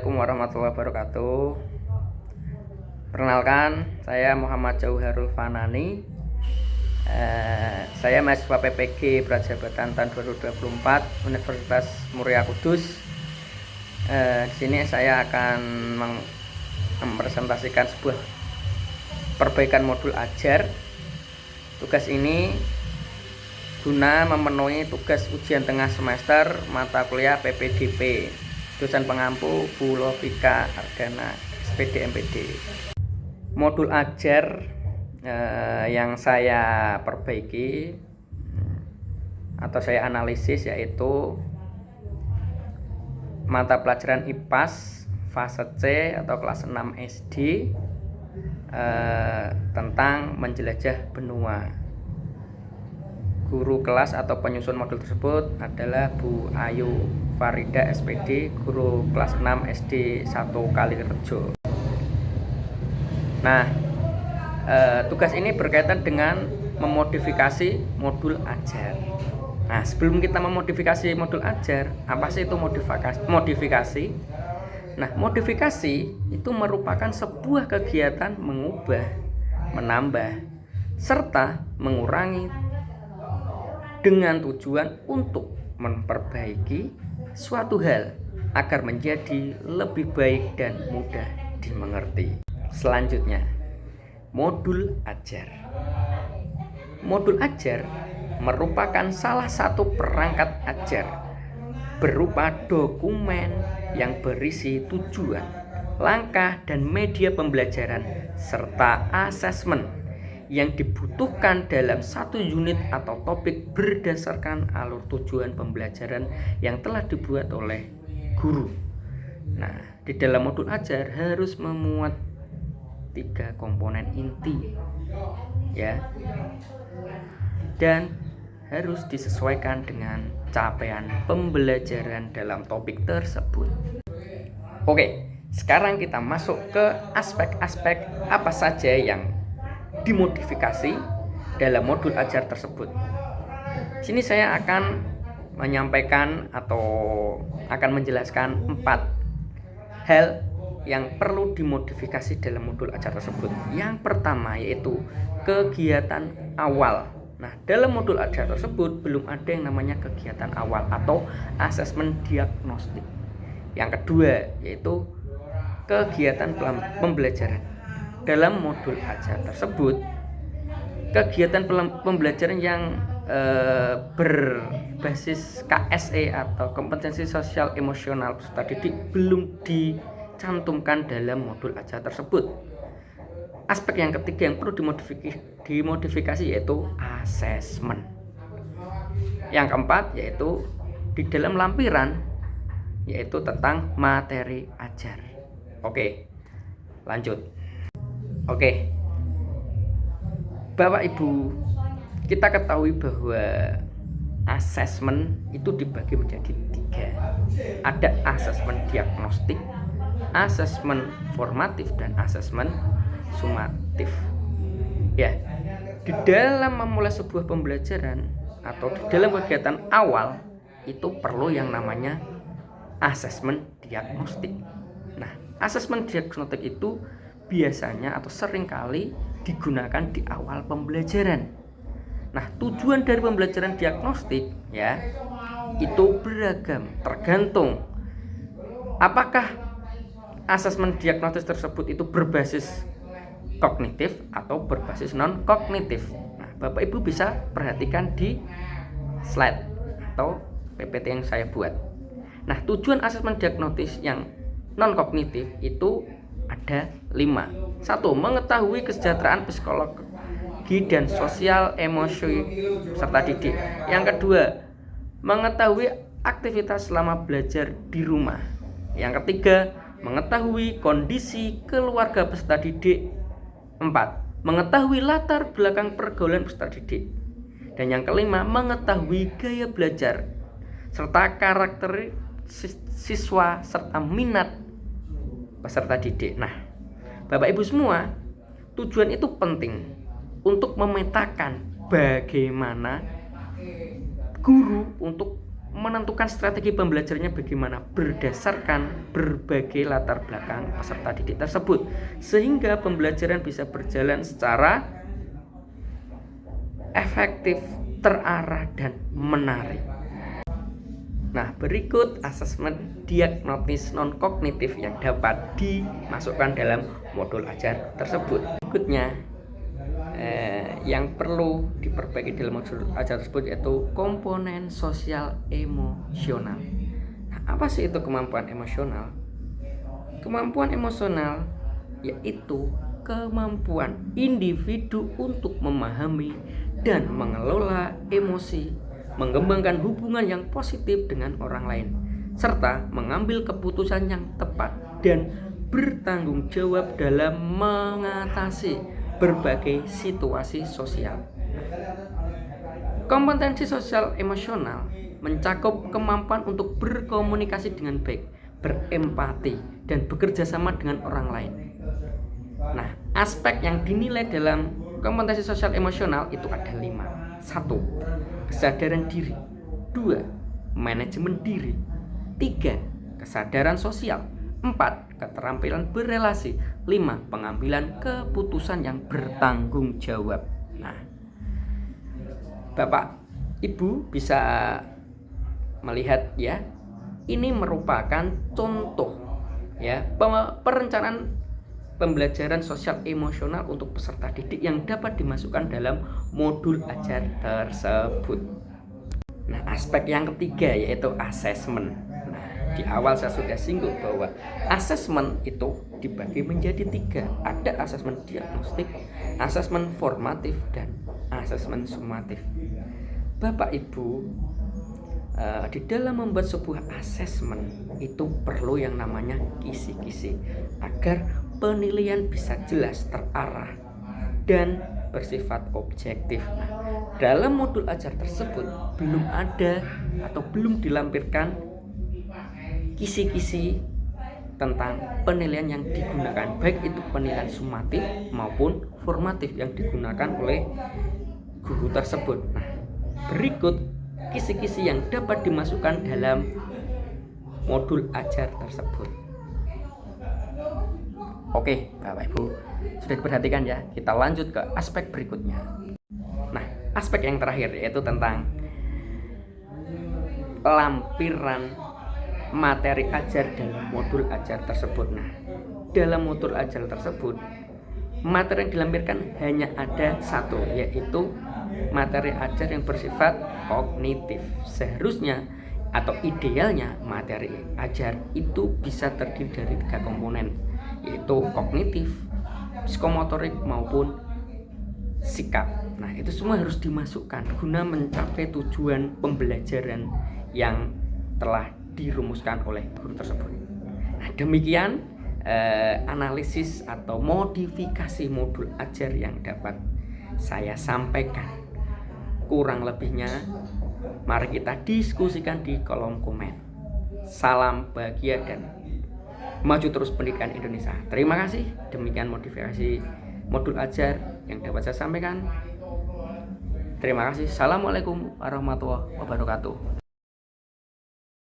Assalamualaikum warahmatullahi wabarakatuh. Perkenalkan, saya Muhammad Jauharul Fanani. Saya mahasiswa PPG Prajabatan tahun 2024 Universitas Muria Kudus. Di sini saya akan mempresentasikan sebuah perbaikan modul ajar. Tugas ini guna memenuhi tugas ujian tengah semester mata kuliah PPDP. Dosen pengampu Bu Lovika Ardana, SPD MPD. Modul ajar yang saya perbaiki atau saya analisis yaitu mata pelajaran IPAS fase C atau kelas 6 SD tentang menjelajah benua. Guru kelas atau penyusun modul tersebut adalah Bu Ayu Farida SPD, guru kelas 6 SD 1 Kalirejo. Nah, tugas ini berkaitan dengan memodifikasi modul ajar. Nah, sebelum kita memodifikasi modul ajar, apa sih itu modifikasi? Nah, modifikasi itu merupakan sebuah kegiatan mengubah, menambah, serta mengurangi dengan tujuan untuk memperbaiki suatu hal agar menjadi lebih baik dan mudah dimengerti. Selanjutnya, modul ajar. Modul ajar merupakan salah satu perangkat ajar berupa dokumen yang berisi tujuan, langkah, dan media pembelajaran serta asesmen yang dibutuhkan dalam satu unit atau topik berdasarkan alur tujuan pembelajaran yang telah dibuat oleh guru. Nah, di dalam modul ajar harus memuat 3 komponen inti, ya, dan harus disesuaikan dengan capaian pembelajaran dalam topik tersebut. Oke, sekarang kita masuk ke aspek-aspek apa saja yang dimodifikasi dalam modul ajar tersebut. Sini saya akan menyampaikan atau akan menjelaskan 4 hal yang perlu dimodifikasi dalam modul ajar tersebut. Yang pertama yaitu kegiatan awal. Nah, dalam modul ajar tersebut belum ada yang namanya kegiatan awal atau asesmen diagnostik. Yang kedua yaitu kegiatan pembelajaran. Dalam modul ajar tersebut, kegiatan pembelajaran yang berbasis KSE atau kompetensi sosial emosional peserta didik belum dicantumkan dalam modul ajar tersebut. Aspek yang ketiga yang perlu dimodifikasi yaitu asesmen. Yang keempat yaitu di dalam lampiran yaitu tentang materi ajar. Oke, lanjut. Oke, Bapak Ibu, kita ketahui bahwa asesmen itu dibagi menjadi 3. Ada asesmen diagnostik, asesmen formatif, dan asesmen sumatif. Ya, di dalam memulai sebuah pembelajaran atau di dalam kegiatan awal itu perlu yang namanya asesmen diagnostik. Nah, asesmen diagnostik itu biasanya atau seringkali digunakan di awal pembelajaran. Nah, tujuan dari pembelajaran diagnostik ya itu beragam, tergantung apakah asesmen diagnostik tersebut itu berbasis kognitif atau berbasis non kognitif. Nah, Bapak Ibu bisa perhatikan di slide atau PPT yang saya buat. Nah, tujuan asesmen diagnostik yang non kognitif itu ada 5. 1. Mengetahui kesejahteraan psikologi dan sosial emosi peserta didik. Yang kedua, mengetahui aktivitas selama belajar di rumah. Yang ketiga, mengetahui kondisi keluarga peserta didik. 4. Mengetahui latar belakang pergaulan peserta didik. Dan yang kelima, mengetahui gaya belajar serta karakter siswa serta minat peserta didik. Nah, Bapak Ibu semua, tujuan itu penting untuk memetakan bagaimana guru untuk menentukan strategi pembelajarannya bagaimana berdasarkan berbagai latar belakang peserta didik tersebut, sehingga pembelajaran bisa berjalan secara efektif, terarah, dan menarik. Nah, berikut asesmen diagnosis non-kognitif yang dapat dimasukkan dalam modul ajar tersebut. Berikutnya, yang perlu diperbaiki dalam modul ajar tersebut yaitu komponen sosial emosional. Nah, apa sih itu kemampuan emosional? Kemampuan emosional yaitu kemampuan individu untuk memahami dan mengelola emosi, mengembangkan hubungan yang positif dengan orang lain, serta mengambil keputusan yang tepat dan bertanggung jawab dalam mengatasi berbagai situasi sosial. Kompetensi sosial emosional mencakup kemampuan untuk berkomunikasi dengan baik, berempati, dan bekerja sama dengan orang lain. Nah, aspek yang dinilai dalam kompetensi sosial emosional itu ada 5. 1. Kesadaran diri. 2. Manajemen diri. 3. Kesadaran sosial. 4. Keterampilan berelasi. 5. Pengambilan keputusan yang bertanggung jawab. Nah, Bapak Ibu bisa melihat ya, ini merupakan contoh ya perencanaan pembelajaran sosial emosional untuk peserta didik yang dapat dimasukkan dalam modul ajar tersebut. Nah, aspek yang ketiga yaitu asesmen. Nah, di awal saya sudah singgung bahwa asesmen itu dibagi menjadi 3. Ada asesmen diagnostik, asesmen formatif, dan asesmen sumatif. Bapak Ibu, di dalam membuat sebuah asesmen itu perlu yang namanya kisi-kisi agar penilaian bisa jelas, terarah, dan bersifat objektif. Nah, dalam modul ajar tersebut belum ada atau belum dilampirkan kisi-kisi tentang penilaian yang digunakan, baik itu penilaian sumatif maupun formatif yang digunakan oleh guru tersebut. Nah, berikut kisi-kisi yang dapat dimasukkan dalam modul ajar tersebut. Oke, Bapak Ibu, sudah diperhatikan ya. Kita lanjut ke aspek berikutnya. Nah, aspek yang terakhir yaitu tentang lampiran materi ajar dalam modul ajar tersebut. Nah, dalam modul ajar tersebut materi yang dilampirkan hanya ada 1, yaitu materi ajar yang bersifat kognitif. Seharusnya atau idealnya materi ajar itu bisa terdiri dari 3 komponen, yaitu kognitif, psikomotorik maupun sikap. Nah, itu semua harus dimasukkan guna mencapai tujuan pembelajaran yang telah dirumuskan oleh guru tersebut. Nah, demikian analisis atau modifikasi modul ajar yang dapat saya sampaikan. Kurang lebihnya mari kita diskusikan di kolom komen. Salam bahagia dan maju terus pendidikan Indonesia. Terima kasih. Demikian modifikasi modul ajar yang dapat saya sampaikan. Terima kasih. Assalamualaikum warahmatullahi wabarakatuh.